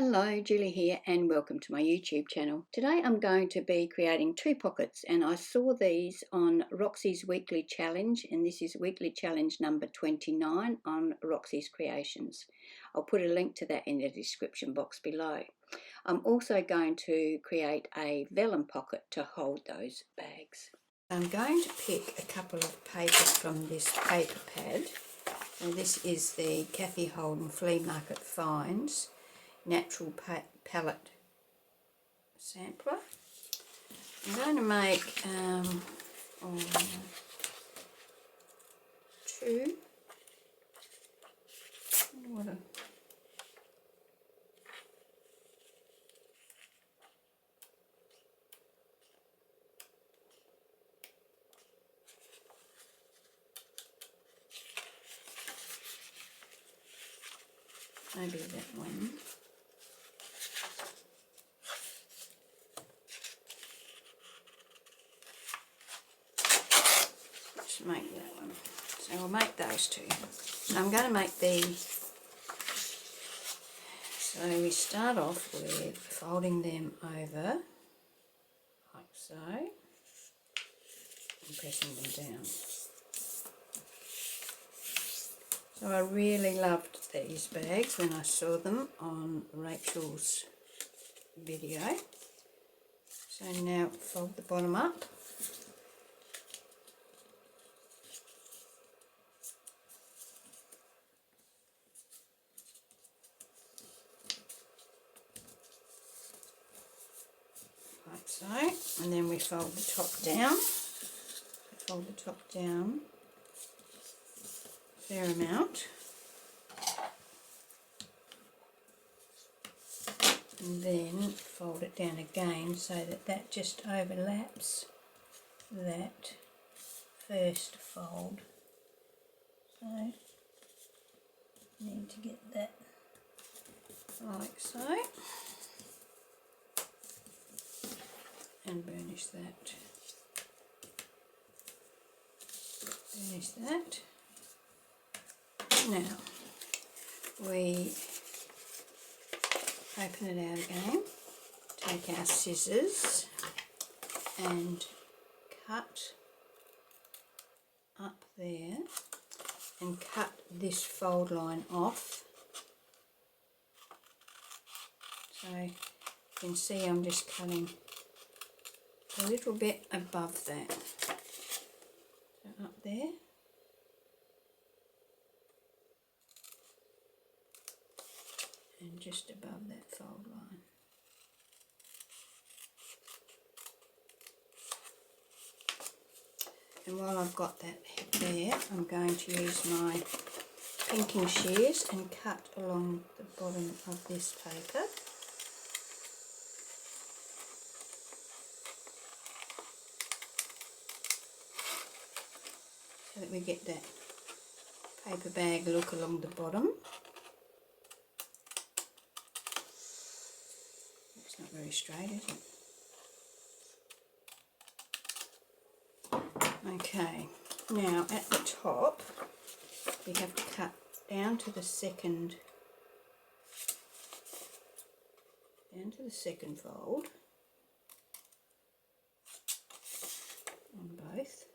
Hello, Julie here and welcome to my YouTube channel. Today I'm going to be creating two pockets and I saw these on Roxy's weekly challenge and this is weekly challenge number 29 on Roxy's Creations. I'll put a link to that in the description box below. I'm also going to create a vellum pocket to hold those bags. I'm going to pick a couple of papers from this paper pad. And this is the Cathe Holden Flea Market Finds Natural Palette Sampler. I'm going to make two. Maybe that one. Let's make that one. So we'll make those two. I'm going to make these. So we start off with folding them over like so and pressing them down. So I really loved these bags when I saw them on Rachel's video. So now fold the bottom up. Like so. And then we fold the top down. Fold the top down a fair amount. And then fold it down again so that that just overlaps that first fold. So need to get that like so and burnish that. Burnish that. Now we open it out again, take our scissors and cut up there and cut this fold line off. So you can see I'm just cutting a little bit above that. So up there. And just above that fold line. And while I've got that there, I'm going to use my pinking shears and cut along the bottom of this paper. So that we get that paper bag look along the bottom. Not very straight, is it? Okay, now at the top we have to cut down to the second fold on both,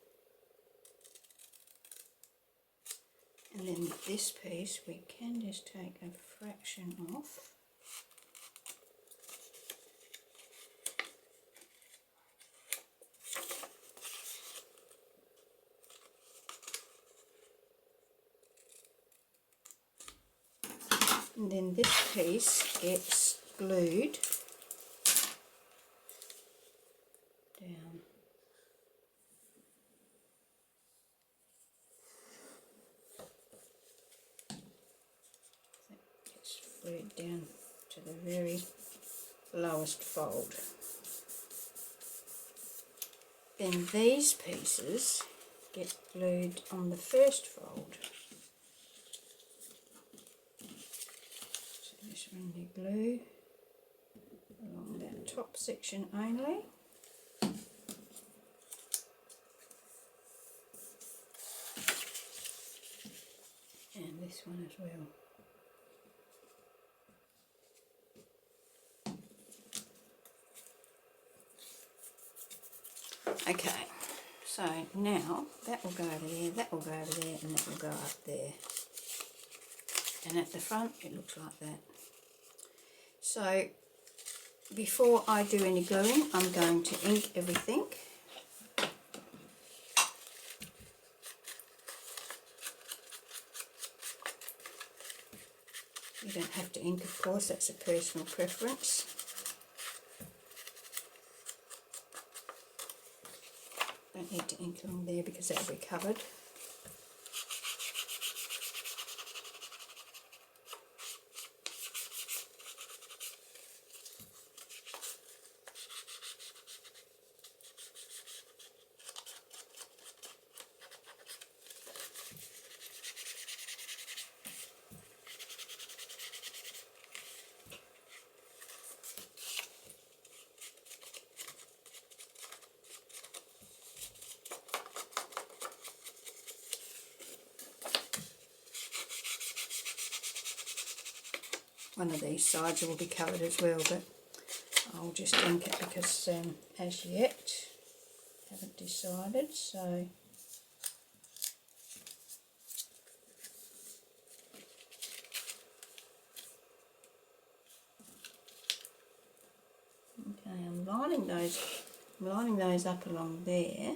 and then this piece we can just take a fraction off. And then this piece gets glued down. That gets glued down to the very lowest fold. Then these pieces get glued on the first fold. Just run the glue along that top section only. And this one as well. Okay, so now that will go over there, that will go over there, and that will go up there. And at the front it looks like that. So before I do any gluing, I'm going to ink everything. You don't have to ink, of course, that's a personal preference. Don't need to ink along there because that will be covered. One of these sides will be covered as well, but I'll just ink it because as yet haven't decided. So okay, I'm lining those up along there.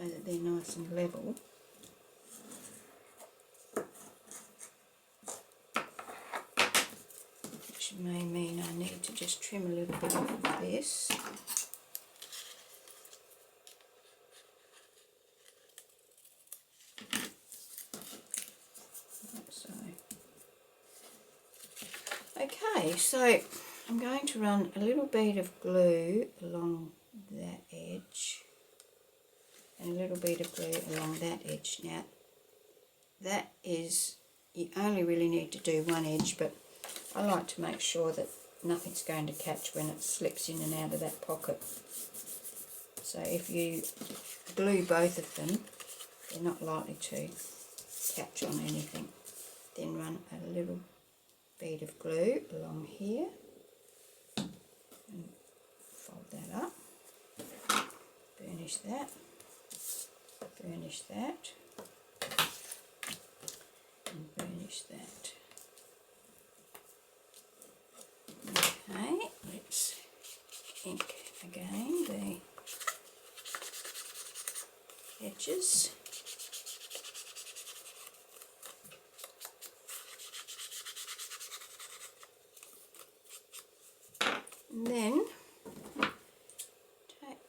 So that they're nice and level. Which may mean I need to just trim a little bit off of this. Like so. Okay, so I'm going to run a little bead of glue along that edge. And a little bead of glue along that edge. Now that is, you only really need to do one edge, but I like to make sure that nothing's going to catch when it slips in and out of that pocket. So if you glue both of them, they're not likely to catch on anything. Then run a little bead of glue along here and fold that up, burnish that. Burnish that, and burnish that. Okay, let's ink again the edges. And then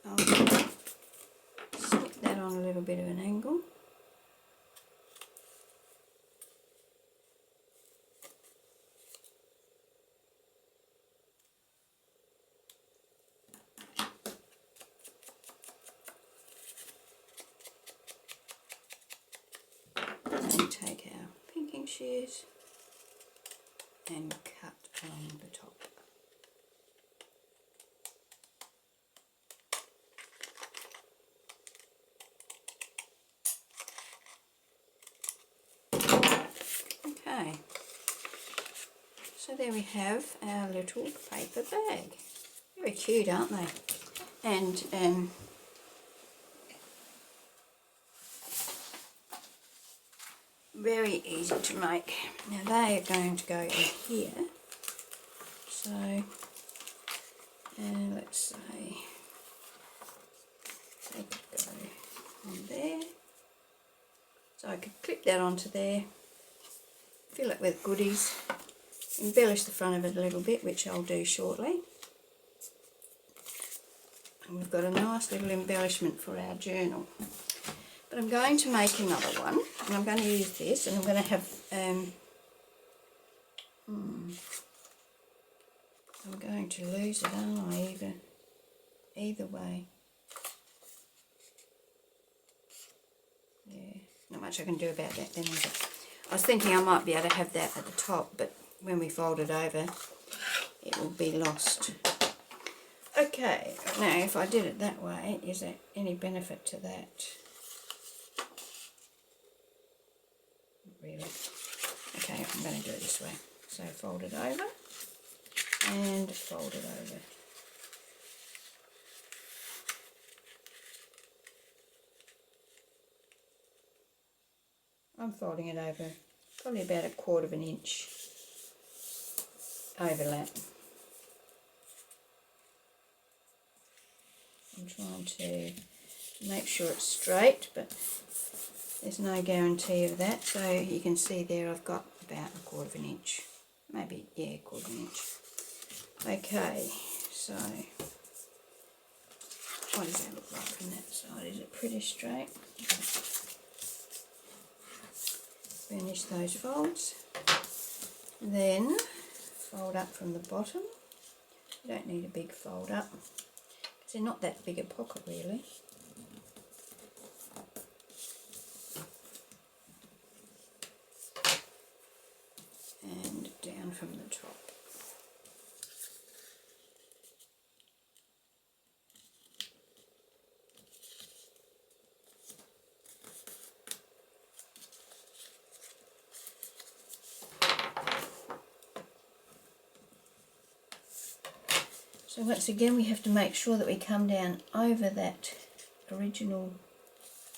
I'll stick that on a little bit of an angle. And take our pinking shears and cut along the top. Okay, so there we have our little paper bag. Very cute, aren't they? And very easy to make. Now they are going to go in here. So let's say they could go on there. So I could clip that onto there, fill it with goodies, embellish the front of it a little bit, which I'll do shortly. And we've got a nice little embellishment for our journal. But I'm going to make another one, and I'm going to use this, and I'm going to have, I'm going to lose it, aren't I, either way. Yeah, not much I can do about that then, is it? I was thinking I might be able to have that at the top, but when we fold it over, it will be lost. Okay, now if I did it that way, is there any benefit to that? really. Okay, I'm going to do it this way. So fold it over and fold it over. I'm folding it over probably about 1/4 of an inch overlap. I'm trying to make sure it's straight, but there's no guarantee of that. So you can see there I've got about 1/4 of an inch. Maybe, yeah, 1/4 of an inch. Okay, so what does that look like from that side? Is it pretty straight? Finish those folds. Then fold up from the bottom. You don't need a big fold up because they're not that big a pocket really. And down from the top. So once again we have to make sure that we come down over that original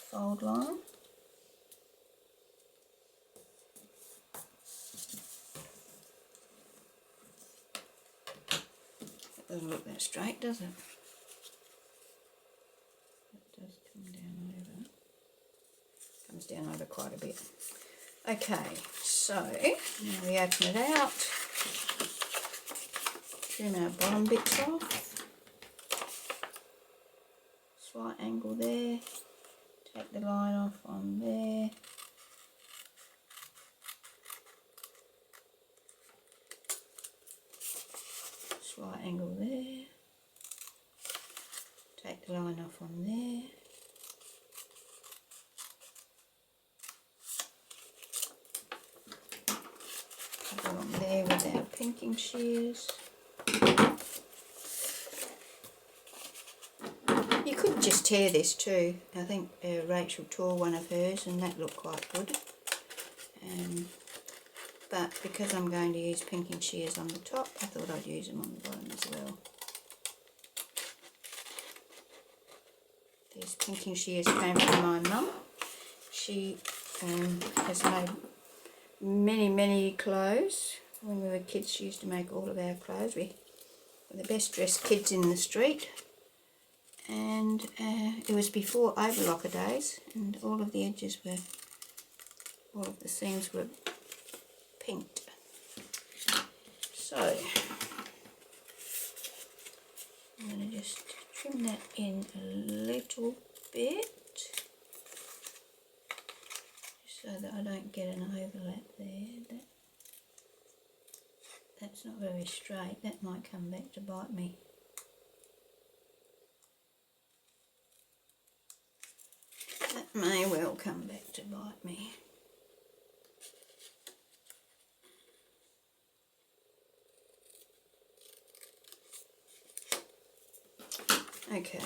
fold line. That doesn't look that straight, does it? It does come down over. Comes down over quite a bit. Okay, so now we open it out. Trim our bottom bits off, slight angle there, take the line off on there, slight angle there, take the line off on there, cut along there with our pinking shears. You could just tear this too. I think Rachel tore one of hers and that looked quite good. But because I'm going to use pinking shears on the top, I thought I'd use them on the bottom as well. These pinking shears came from my mum. She has made many clothes. When we were kids, she used to make all of our clothes. We were the best dressed kids in the street. And it was before overlocker days, and all of the edges were, all of the seams were pinked. So I'm going to just trim that in a little bit, just so that I don't get an overlap there. That's not very straight. That might come back to bite me. That may well come back to bite me. Okay,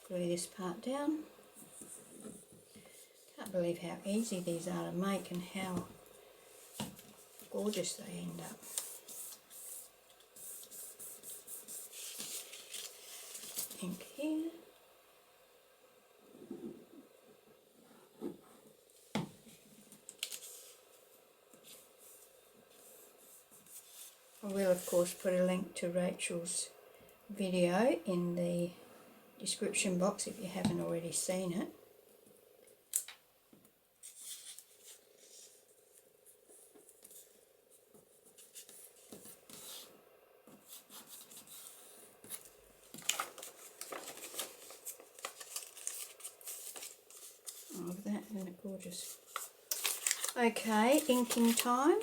glue this part down. Can't believe how easy these are to make and how gorgeous they end up. Ink here. I will of course put a link to Rachel's video in the description box if you haven't already seen it. Oh, that isn't it gorgeous? Okay, inking time.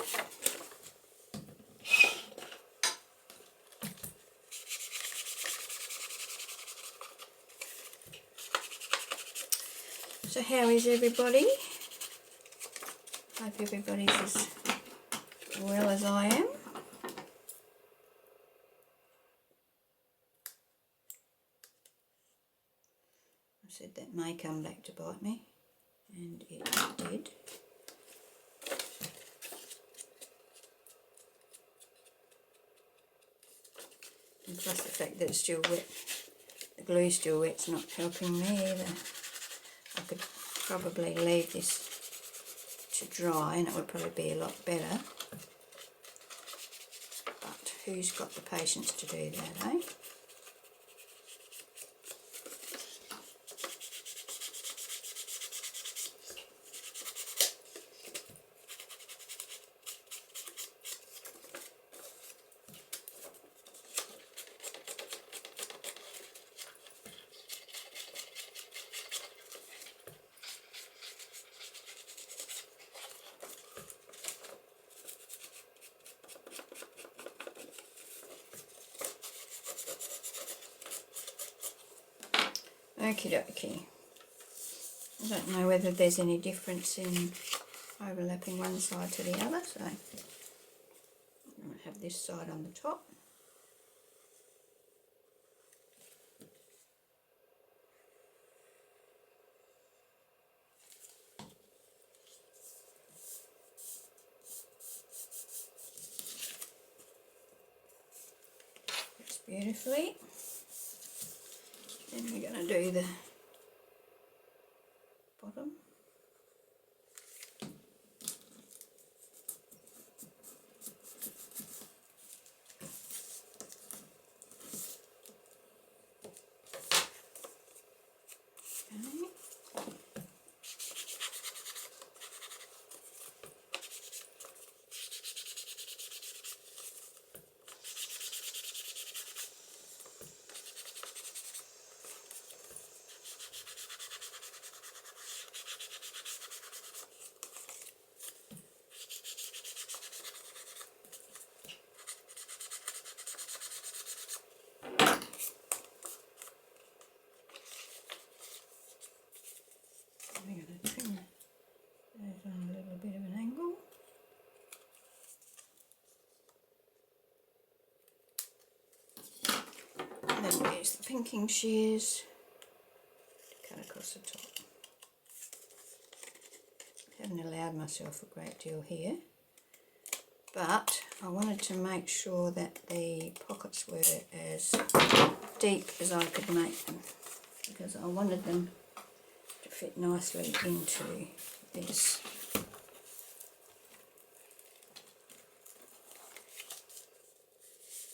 So how is everybody? Hope everybody's as well as I am. I said that may come back to bite me, and it did. plus the fact that it's still wet, the glue's still wet, it's not helping me either. I could probably leave this to dry and it would probably be a lot better. But who's got the patience to do that, eh? Okie dokie. I don't know whether there's any difference in overlapping one side to the other, so I'm going to have this side on the top. Fits beautifully. Then we're going to do the bottom. I'm going to trim those on a little bit of an angle. And then we'll use the pinking shears to cut across the top. I haven't allowed myself a great deal here, but I wanted to make sure that the pockets were as deep as I could make them, because I wanted them to fit nicely into this.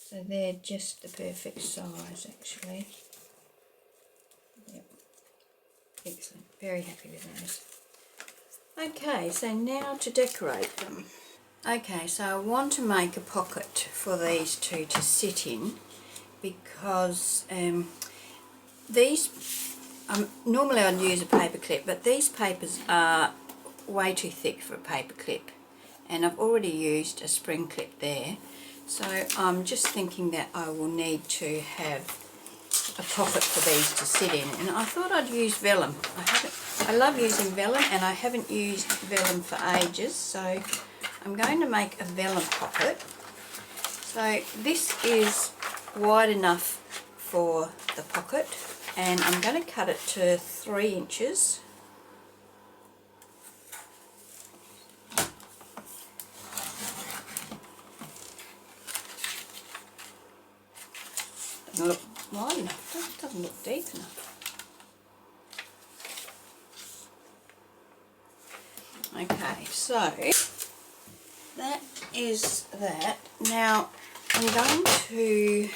So they're just the perfect size actually. Yep. Excellent, very happy with those. Okay, so now to decorate them. Okay, so I want to make a pocket for these two to sit in, because these, normally I'd use a paper clip, but these papers are way too thick for a paper clip, and I've already used a spring clip there, so I'm just thinking that I will need to have a pocket for these to sit in, and I thought I'd use vellum. I love using vellum, and I haven't used vellum for ages, so I'm going to make a vellum pocket. So this is wide enough for the pocket, and I'm going to cut it to 3 inches. Doesn't look wide enough, doesn't look deep enough. Okay, so that is that. Now I'm going to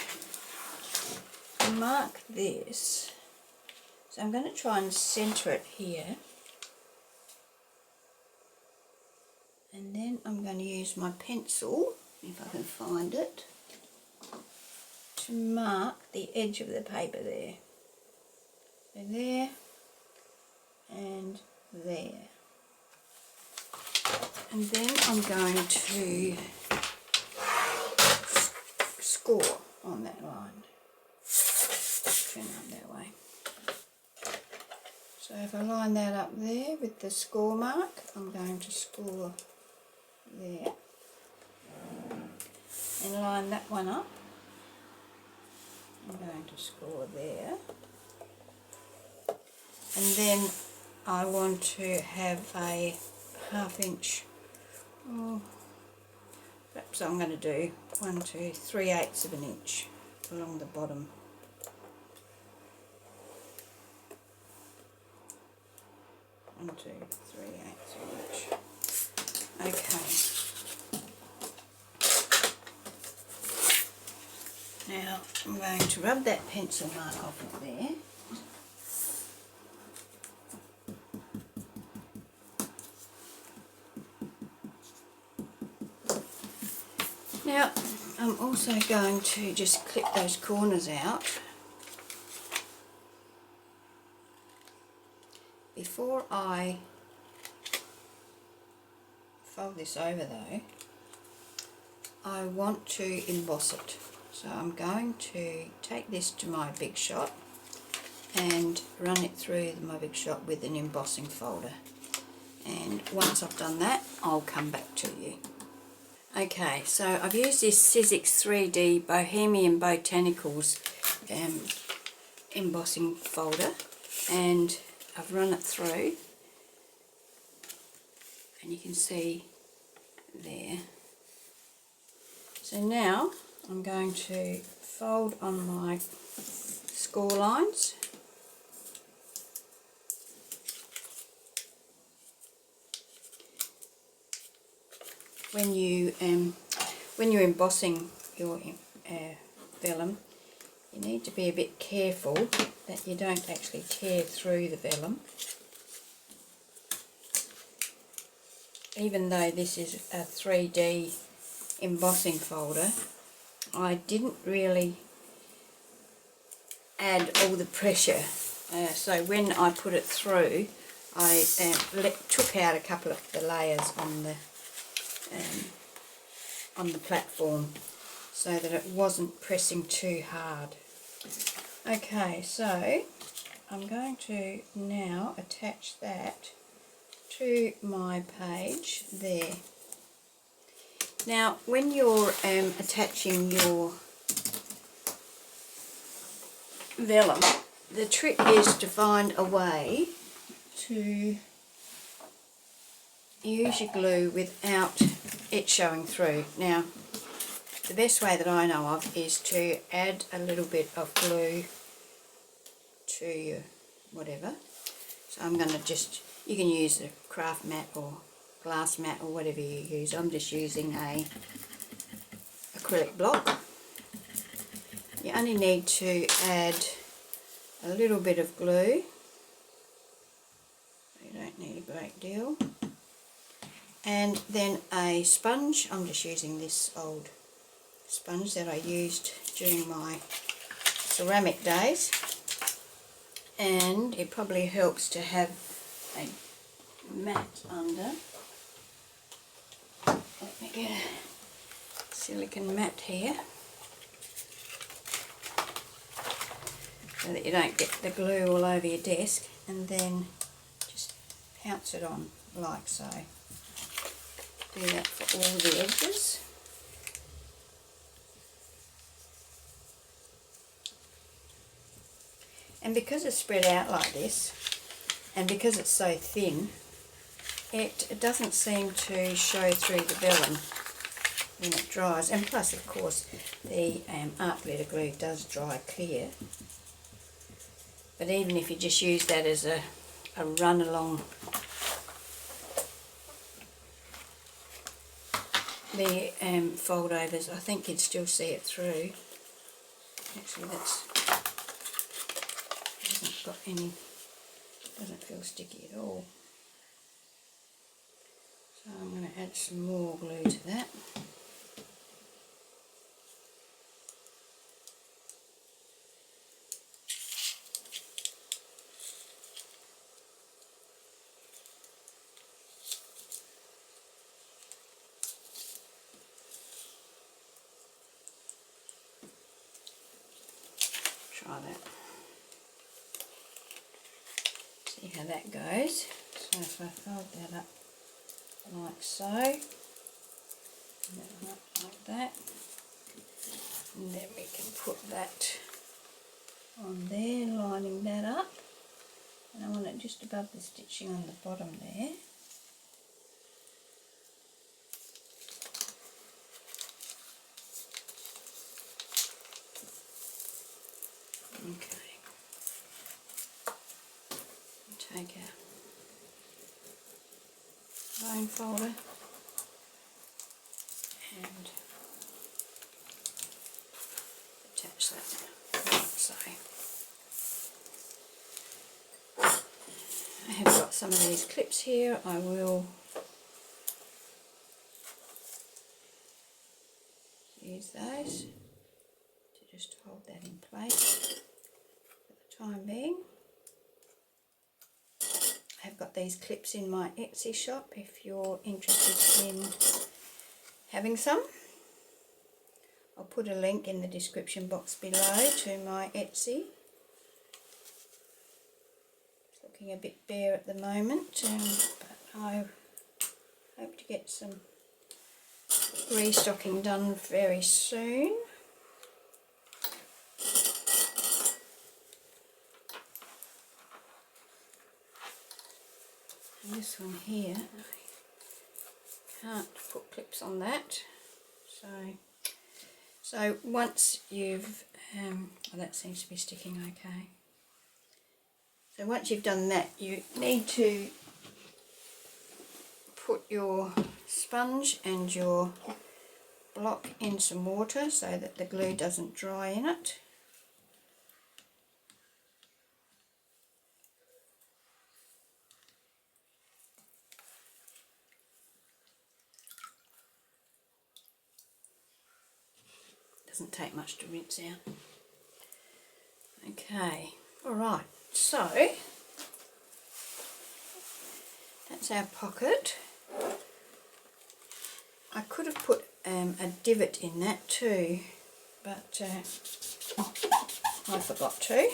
mark this, so I'm going to try and centre it here, and then I'm going to use my pencil, if I can find it, to mark the edge of the paper there. So there and there. And then I'm going to score on that line. Turn it that way. So if I line that up there with the score mark, I'm going to score there. And line that one up. I'm going to score there. And then I want to have a 1/2 inch, perhaps I'm going to do 1, 2, 3/8 of an inch along the bottom. One, two, three, ain't so much. Okay. Now I'm going to rub that pencil mark off of there. Now I'm also going to just clip those corners out. Before I fold this over though, I want to emboss it. So I'm going to take this to my Big Shot and run it through my Big Shot with an embossing folder. And once I've done that, I'll come back to you. Okay, so I've used this Sizzix 3D Bohemian Botanicals embossing folder, and I've run it through, and you can see there. So now I'm going to fold on my score lines. When you're embossing your vellum, you need to be a bit careful that you don't actually tear through the vellum. Even though this is a 3D embossing folder, I didn't really add all the pressure. So when I put it through, I took out a couple of the layers on the platform so that it wasn't pressing too hard. Okay, so I'm going to now attach that to my page there. Now when you're attaching your vellum, the trick is to find a way to use your glue without it showing through. Now the best way that I know of is to add a little bit of glue to your whatever. So I'm going to you can use a craft mat or glass mat or whatever you use. I'm just using a acrylic block. You only need to add a little bit of glue. You don't need a great deal. And then a sponge. I'm just using this old sponge that I used during my ceramic days, and it probably helps to have a mat under. Let me get a silicone mat here so that you don't get the glue all over your desk, and then just pounce it on like so. Do that for all the edges. And because it's spread out like this, and because it's so thin, it doesn't seem to show through the vellum when it dries. And plus, of course, the art glitter glue does dry clear. But even if you just use that as a run along the fold overs, I think you'd still see it through. Actually, doesn't feel sticky at all. So I'm going to add some more glue to that. Try that. See how that goes. So if I fold that up like so, and that up like that, and then we can put that on there, lining that up, and I want it just above the stitching on the bottom there. take our bone folder and attach that. Right, so I have got some of these clips here. I will use those to just hold that in place for the time being. I have got these clips in my Etsy shop if you're interested in having some. I'll put a link in the description box below to my Etsy. It's looking a bit bare at the moment, but I hope to get some restocking done very soon. And this one here, I can't put clips on that, so once you've, oh, that seems to be sticking okay. So once you've done that, you need to put your sponge and your block in some water so that the glue doesn't dry in it. Doesn't take much to rinse out. Okay, alright, so that's our pocket. I could have put a divot in that too, but I forgot to. There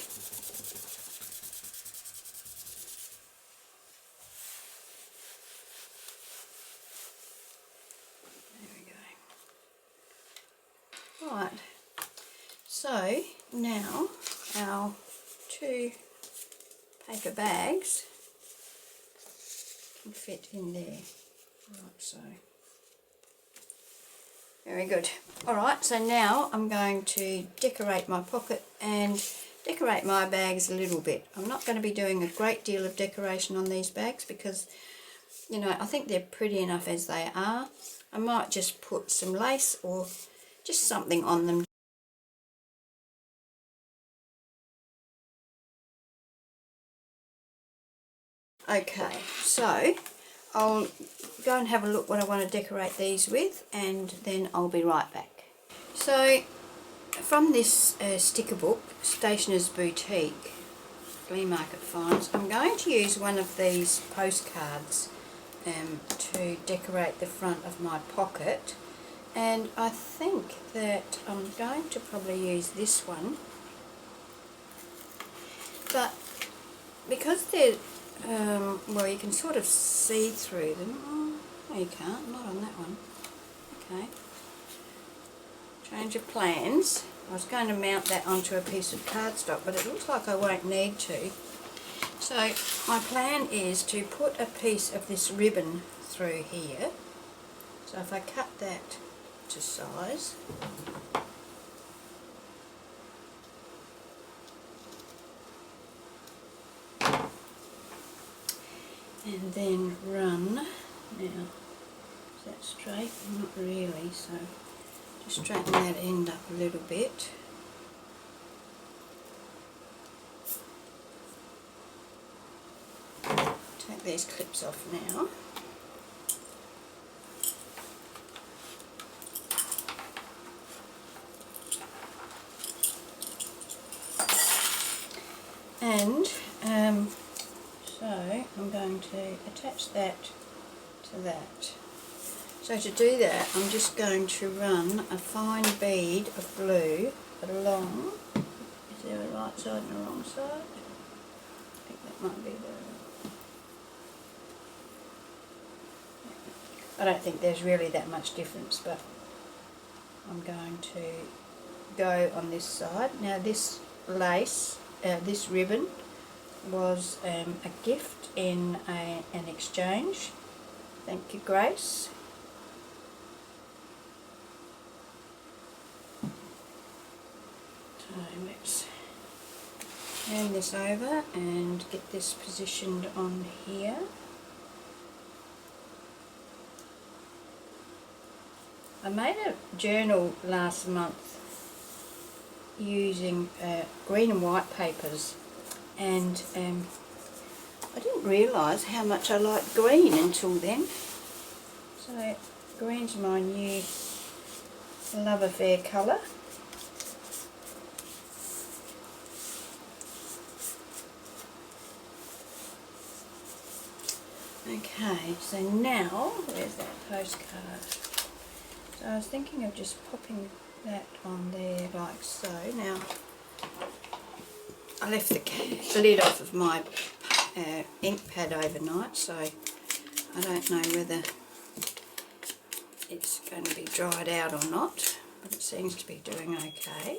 we go. Right, so now our two paper bags can fit in there. Right, so very good. Alright, so now I'm going to decorate my pocket and decorate my bags a little bit. I'm not going to be doing a great deal of decoration on these bags because, you know, I think they're pretty enough as they are. I might just put some lace or just something on them. Okay, so I'll go and have a look what I want to decorate these with, and then I'll be right back. So from this sticker book, Stationer's Boutique, Flea Market Finds, I'm going to use one of these postcards to decorate the front of my pocket, and I think that I'm going to probably use this one, but because they're well, you can sort of see through them. Oh, no, you can't, not on that one. Okay. Change of plans. I was going to mount that onto a piece of cardstock, but it looks like I won't need to. So my plan is to put a piece of this ribbon through here. So if I cut that to size, and then run, now is that straight? Not really, so just straighten that end up a little bit. Take these clips off now. And so I'm going to attach that to that. So to do that, I'm just going to run a fine bead of glue along. Is there a right side and a wrong side? I think that might be the... I don't think there's really that much difference, but I'm going to go on this side. Now this lace, this ribbon, was a gift in an exchange. Thank you, Grace. So let's turn this over and get this positioned on here. I made a journal last month using green and white papers, and I didn't realise how much I liked green until then. So green's my new love affair colour. Okay, so now, where's that postcard? So I was thinking of just popping that on there like so. Now, I left the lid off of my ink pad overnight, so I don't know whether it's going to be dried out or not, but it seems to be doing okay.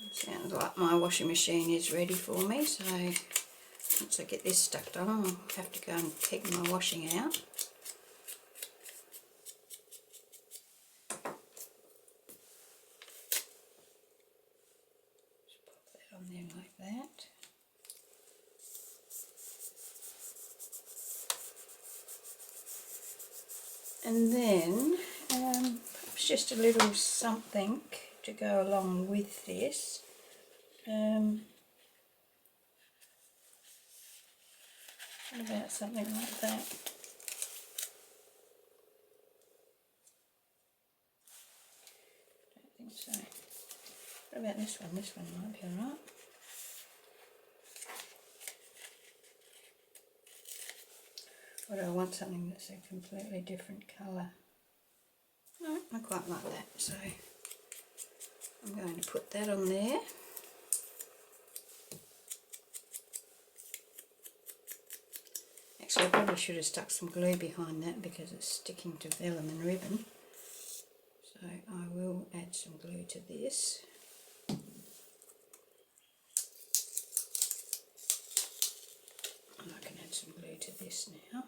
It sounds like my washing machine is ready for me, so once I get this stuck on, I'll have to go and peg my washing out. Just pop that on there like that. And then perhaps just a little something to go along with this. What about something like that? Don't think so. What about this one? This one might be alright. Or do I want something that's a completely different colour? No, I quite like that, so I'm going to put that on there. Actually, I probably should have stuck some glue behind that because it's sticking to vellum and ribbon. So I will add some glue to this. And I can add some glue to this now.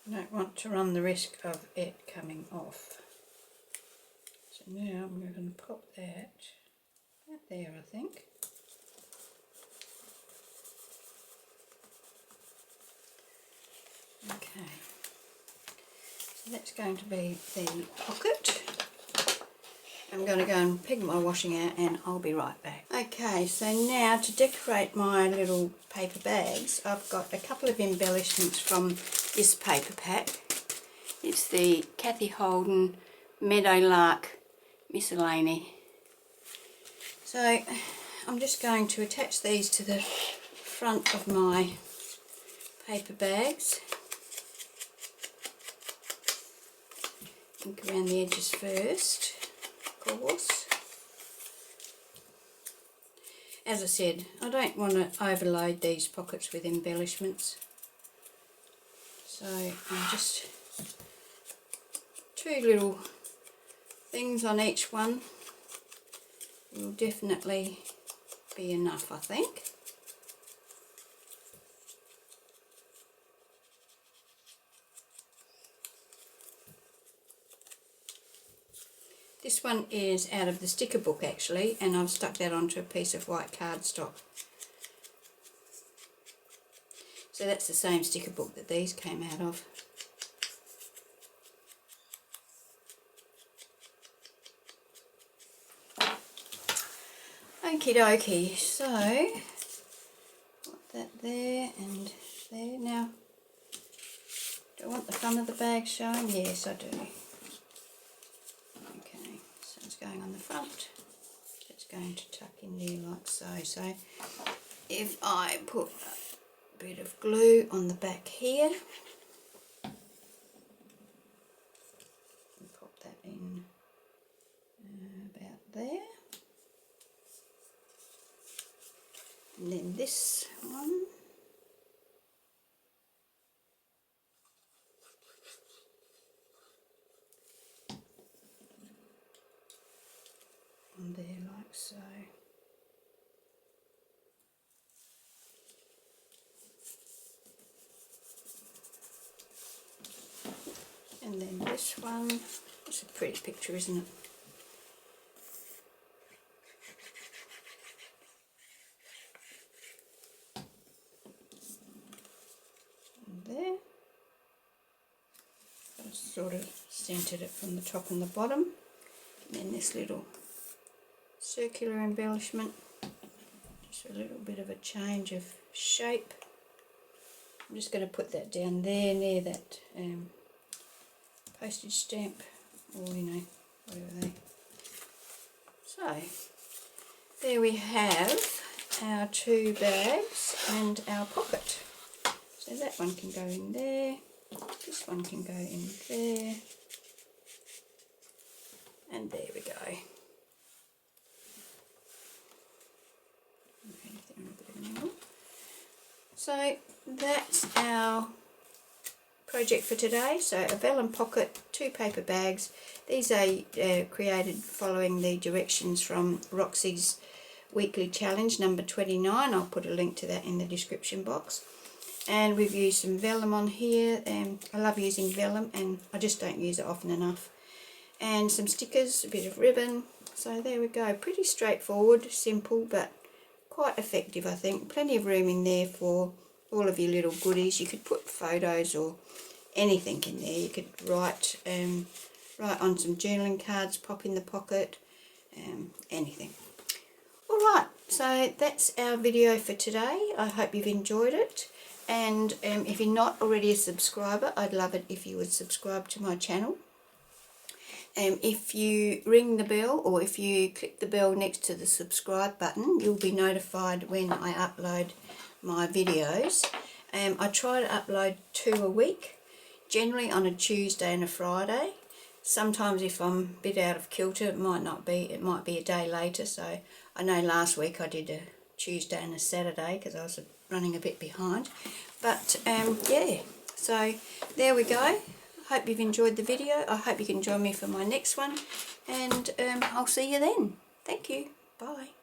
I don't want to run the risk of it coming off. So now I'm going to pop that there, I think. Okay, so that's going to be the pocket. I'm going to go and peg my washing out and I'll be right back. Okay, so now to decorate my little paper bags, I've got a couple of embellishments from this paper pack. It's the Cathe Holden Meadow Lark Miscellany. So I'm just going to attach these to the front of my paper bags. Ink around the edges first, of course. As I said, I don't want to overload these pockets with embellishments. So I'm just two little things on each one will definitely be enough, I think. This one is out of the sticker book actually, and I've stuck that onto a piece of white cardstock. So that's the same sticker book that these came out of. Okie dokie, so put that there and there. Now, do I want the front of the bag showing? Yes, I do. Okay, so it's going on the front. It's going to tuck in there like so. So if I put a bit of glue on the back here, then this one. On there like so. And then this one, it's a pretty picture, isn't it? And there. I sort of centered it from the top and the bottom. And then this little circular embellishment, just a little bit of a change of shape. I'm just going to put that down there near that postage stamp, or you know, whatever they. So there we have our 2 bags and our pocket. So that one can go in there, this one can go in there, and there we go. So that's our project for today. So a vellum pocket, 2 paper bags. These are created following the directions from Roxy's weekly challenge number 29. I'll put a link to that in the description box. And we've used some vellum on here. I love using vellum and I just don't use it often enough. And some stickers, a bit of ribbon. So there we go. Pretty straightforward, simple, but quite effective, I think. Plenty of room in there for all of your little goodies. You could put photos or anything in there. You could write on some journaling cards, pop in the pocket, anything. Alright, so that's our video for today. I hope you've enjoyed it. And if you're not already a subscriber, I'd love it if you would subscribe to my channel. If you ring the bell, or if you click the bell next to the subscribe button, you'll be notified when I upload my videos. I try to upload 2 a week, generally on a Tuesday and a Friday. Sometimes if I'm a bit out of kilter, it might be a day later. So I know last week I did a Tuesday and a Saturday because I was running a bit behind. But yeah, so there we go. Hope you've enjoyed the video. I hope you can join me for my next one, and I'll see you then. Thank you. Bye.